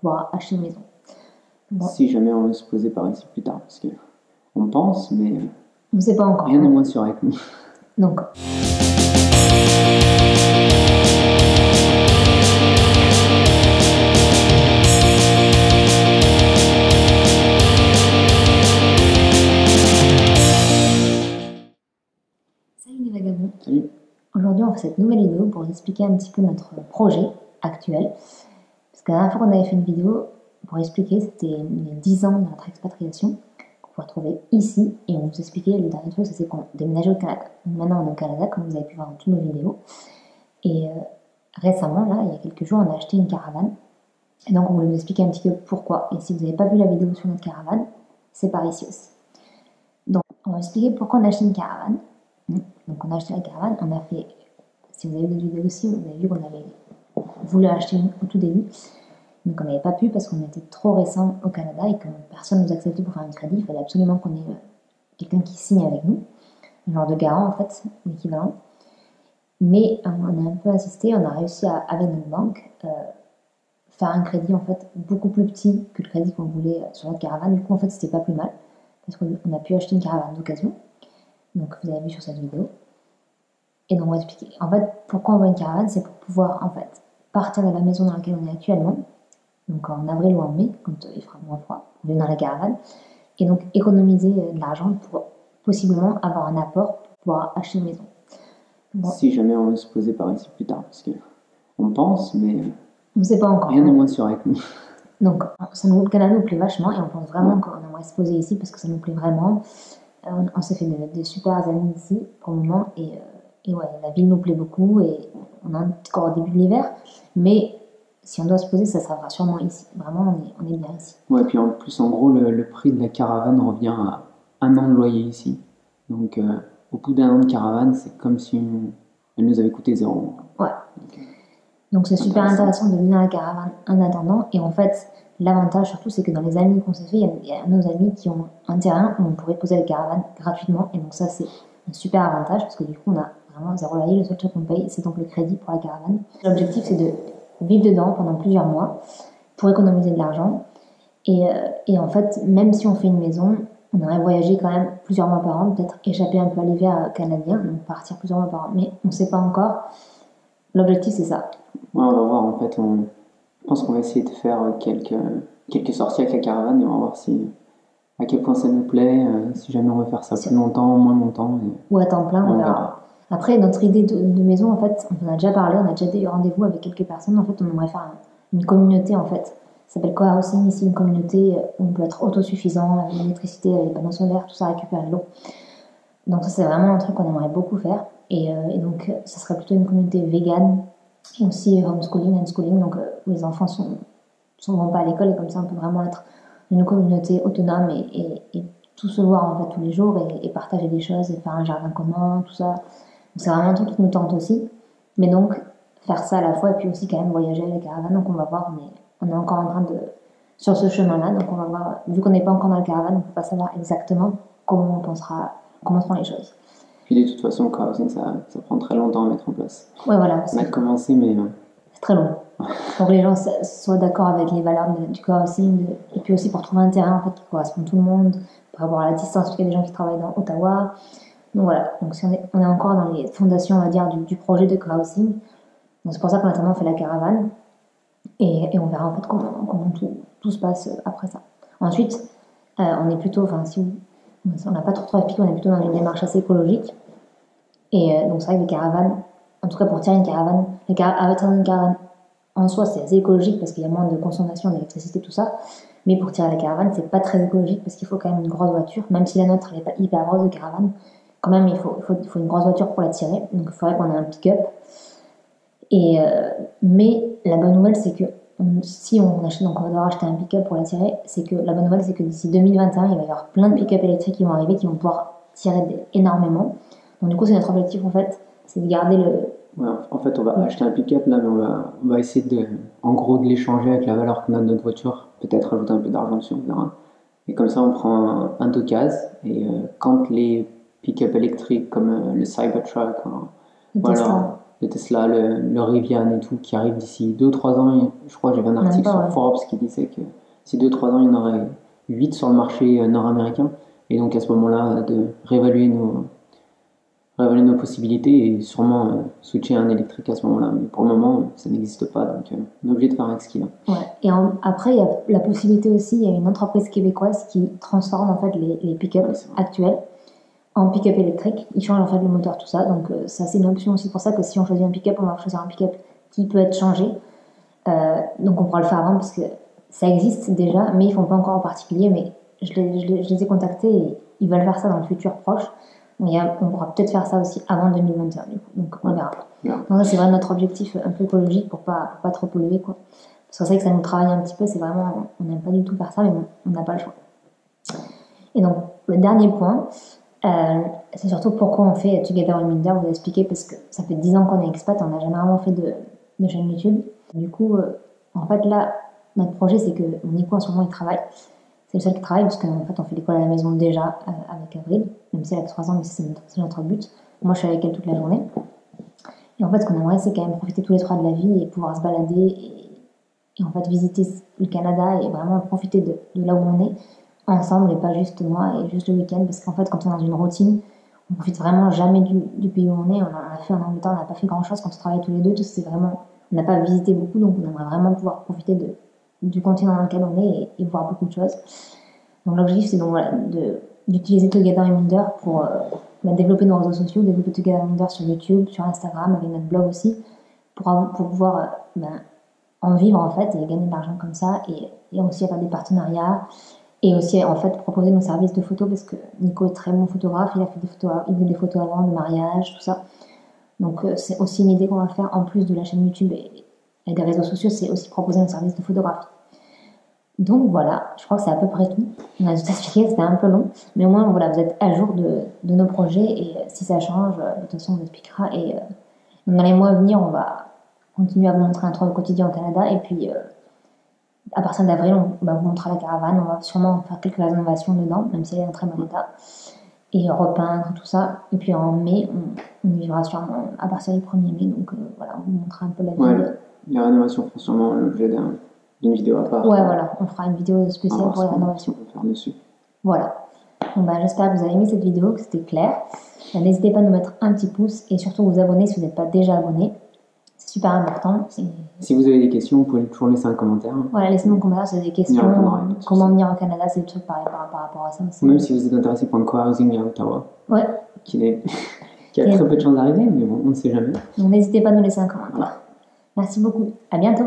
pouvoir acheter une maison. Bon. Si jamais on veut se poser par ici plus tard, parce qu'on pense, mais On ne sait pas encore. rien n'est moins sûr avec nous. Donc, salut les vagabonds. Salut. Aujourd'hui, on fait cette nouvelle vidéo pour vous expliquer un petit peu notre projet actuel. Parce que la dernière fois qu'on avait fait une vidéo pour expliquer, c'était les 10 ans de notre expatriation qu'on peut retrouver ici. Et on vous expliquait le dernier truc, c'est qu'on déménageait au Canada. Maintenant, on est au Canada, comme vous avez pu voir dans toutes nos vidéos. Et récemment, là, il y a quelques jours, on a acheté une caravane. Et donc, on voulait vous expliquer un petit peu pourquoi. Et si vous n'avez pas vu la vidéo sur notre caravane, c'est par ici aussi. Donc, on va expliquer pourquoi on a acheté une caravane. Donc, on a acheté la caravane. On a fait, si vous avez vu des vidéos aussi, vous avez vu qu'on avait voulu acheter une au tout début. Donc, on n'avait pas pu parce qu'on était trop récent au Canada et que personne ne nous acceptait pour faire un crédit. Il fallait absolument qu'on ait quelqu'un qui signe avec nous. Un genre de garant, en fait, l'équivalent. Mais on a un peu insisté. On a réussi avec notre banque, faire un crédit en fait beaucoup plus petit que le crédit qu'on voulait sur notre caravane. Du coup, en fait, c'était pas plus mal parce qu'on a pu acheter une caravane d'occasion. Donc, vous avez vu sur cette vidéo. Et donc, on va expliquer. En fait, pourquoi on veut une caravane, c'est pour pouvoir en fait partir de la maison dans laquelle on est actuellement. Donc, en avril ou en mai, quand il fera moins froid, on vient dans la caravane. Et donc, économiser de l'argent pour possiblement avoir un apport pour pouvoir acheter une maison. Bon. Si jamais on veut se poser par ici plus tard, parce qu'on pense, mais on ne sait pas encore. Rien n'est moins sûr avec nous. Donc, le Canada nous plaît vachement et on pense vraiment qu'on aimerait se poser ici parce que ça nous plaît vraiment. On s'est fait de super amis ici pour le moment et ouais, la ville nous plaît beaucoup et on est encore au début de l'hiver. Mais si on doit se poser, ça sera sûrement ici. Vraiment, on est bien ici. Ouais, puis en plus, en gros, le prix de la caravane revient à 1 an de loyer ici. Donc, au bout d'1 an de caravane, c'est comme si elle nous avait coûté 0. Ouais. Donc c'est super intéressant de vivre dans la caravane en attendant. Et en fait, l'avantage surtout, c'est que dans les amis qu'on s'est fait, il y a nos amis qui ont un terrain où on pourrait poser la caravane gratuitement. Et donc ça, c'est un super avantage parce que du coup, on a vraiment 0 loyer. Le seul truc qu'on paye, c'est donc le crédit pour la caravane. L'objectif, c'est de vivre dedans pendant plusieurs mois pour économiser de l'argent. Et en fait, même si on fait une maison, on aimerait voyager quand même plusieurs mois par an, peut-être échapper un peu à l'hiver canadien, donc partir plusieurs mois par an. Mais on ne sait pas encore. L'objectif, c'est ça. Ouais, on va voir en fait. Je pense qu'on va essayer de faire quelques sorties avec la caravane et on va voir à quel point ça nous plaît, si jamais on veut faire ça plus longtemps, moins longtemps. Ou à temps plein, on verra. Après, notre idée de maison, en fait, on en a déjà parlé, on a déjà des rendez-vous avec quelques personnes. En fait, on aimerait faire une communauté, en fait. Ça s'appelle cohousing ici, une communauté où on peut être autosuffisant, avec l'électricité, les panneaux solaires, tout ça, récupérer l'eau. Donc ça, c'est vraiment un truc qu'on aimerait beaucoup faire. Et donc, ça serait plutôt une communauté végane, et aussi homeschooling, unschooling, donc où les enfants vont pas à l'école, et comme ça, on peut vraiment être une communauté autonome et tout se voir en fait tous les jours et partager des choses et faire un jardin commun, tout ça. Donc c'est vraiment un truc qui nous tente aussi. Mais donc, faire ça à la fois et puis aussi quand même voyager avec la caravane, donc on va voir, on est encore en train sur ce chemin-là, donc on va voir, vu qu'on n'est pas encore dans la caravane, on ne peut pas savoir exactement comment seront les choses. Puis de toute façon, le cohousing, ça prend très longtemps à mettre en place. Ouais, voilà. On a commencé, mais c'est très long. Pour que les gens soient d'accord avec les valeurs du cohousing, et puis aussi pour trouver un terrain en fait, qui correspond à tout le monde, pour avoir la distance, parce qu'il y a des gens qui travaillent dans Ottawa. Donc voilà, donc si on est encore dans les fondations, on va dire, du projet de cohousing. Donc c'est pour ça qu'en attendant, on fait la caravane, et on verra en fait comment tout se passe après ça. Ensuite, on est plutôt, enfin si on n'a pas trop expliqué, on est plutôt dans une démarche assez écologique. Et donc c'est vrai que les caravanes, en tout cas pour tirer une caravane, avec une caravane en soi c'est assez écologique parce qu'il y a moins de consommation d'électricité, tout ça. Mais pour tirer la caravane, c'est pas très écologique parce qu'il faut quand même une grosse voiture. Même si la nôtre elle n'est pas hyper grosse de caravane, quand même il faut une grosse voiture pour la tirer. Donc il faudrait qu'on ait un pick-up. Mais la bonne nouvelle c'est que si on achète, donc on va devoir acheter un pick-up pour la tirer, c'est que la bonne nouvelle c'est que d'ici 2021 il va y avoir plein de pick-up électriques qui vont arriver, qui vont pouvoir tirer énormément. Donc du coup c'est notre objectif en fait, c'est de garder le... Ouais, en fait on va acheter un pick-up là, mais on va essayer en gros de l'échanger avec la valeur qu'on a de notre voiture, peut-être ajouter un peu d'argent dessus, on verra. Et comme ça on prend un d'occasion et quand les pick-up électriques comme le Cybertruck ou Tesla, le Rivian et tout, qui arrive d'ici 2-3 ans. Je crois que j'avais un article sur Forbes qui disait que d'ici 2-3 ans, il y en aurait 8 sur le marché nord-américain. Et donc à ce moment-là, de réévaluer nos possibilités et sûrement switcher à un électrique à ce moment-là. Mais pour le moment, ça n'existe pas, donc on est obligé de faire avec ce qu'il a. Ouais. Et après, il y a la possibilité aussi, il y a une entreprise québécoise qui transforme en fait les pick-up actuels en pick-up électrique. Ils changent en fait le moteur, tout ça. Donc ça, c'est une option aussi pour ça que si on choisit un pick-up, on va choisir un pick-up qui peut être changé. Donc on pourra le faire avant parce que ça existe déjà, mais ils font pas encore en particulier. Mais je les ai contactés et ils veulent faire ça dans le futur proche. On pourra peut-être faire ça aussi avant 2021, du coup. Donc on verra. Donc ça, c'est vraiment notre objectif un peu écologique pour pas trop polluer, quoi. Parce que c'est vrai que ça nous travaille un petit peu, c'est vraiment, on n'aime pas du tout faire ça, mais bon, on n'a pas le choix. Et donc le dernier point, c'est surtout pourquoi on fait Together Reminder. Vous expliquer parce que ça fait 10 ans qu'on est expat, on n'a jamais vraiment fait de chaîne YouTube. Du coup, en fait là, notre projet, c'est que mon époux en ce moment il travaille. C'est le seul qui travaille parce qu'en fait on fait l'école à la maison déjà avec Avril, même si elle a 3 ans, mais c'est notre but. Moi je suis avec elle toute la journée. Et en fait ce qu'on aimerait c'est quand même profiter tous les 3 de la vie et pouvoir se balader et en fait visiter le Canada et vraiment profiter de là où on est ensemble et pas juste moi et juste le week-end, parce qu'en fait quand on est dans une routine, on profite vraiment jamais du pays où on est. On a fait en Angleterre, on n'a pas fait grand chose quand on travaille tous les deux, c'est vraiment, on n'a pas visité beaucoup, donc on aimerait vraiment pouvoir profiter du continent dans lequel on est et voir beaucoup de choses. Donc l'objectif c'est donc voilà, d'utiliser Together Reminder pour développer nos réseaux sociaux, développer Together Reminder sur YouTube, sur Instagram, avec notre blog aussi, pour pouvoir en vivre en fait et gagner de l'argent comme ça, et aussi avoir des partenariats et aussi en fait proposer nos services de photos, parce que Nico est très bon photographe, il fait des photos avant, de mariage, tout ça. Donc c'est aussi une idée qu'on va faire en plus de la chaîne YouTube et des réseaux sociaux, c'est aussi proposer nos services de photographie. Donc voilà, je crois que c'est à peu près tout. On a tout expliqué, c'était un peu long, mais au moins voilà, vous êtes à jour de nos projets, et si ça change, de toute façon on expliquera. Et dans les mois à venir, on va continuer à vous montrer un tour au quotidien au Canada, et puis à partir d'avril, on va vous montrer la caravane, on va sûrement faire quelques rénovations dedans, même si elle est en très bon état, et repeindre tout ça. Et puis en mai, on y vivra sûrement à partir du 1er mai, donc voilà, on vous montrera un peu la ville. Ouais, les rénovations feront sûrement l'objet d'une vidéo à part. Ouais, voilà, on fera une vidéo spéciale pour les rénovations. On va faire dessus. Voilà. Bon, j'espère que vous avez aimé cette vidéo, que c'était clair. N'hésitez pas à nous mettre un petit pouce et surtout vous abonner si vous n'êtes pas déjà abonné. C'est super important. Si vous avez des questions, vous pouvez toujours laisser un commentaire. Voilà, laissez-nous un commentaire si vous avez des questions. Comment venir au Canada, c'est le truc pareil par rapport à ça. Même si vous êtes intéressé pour un co-housing à Ottawa. Ouais. Qui a très peu de chances d'arriver, mais bon, on ne sait jamais. Donc n'hésitez pas à nous laisser un commentaire. Voilà. Merci beaucoup. À bientôt.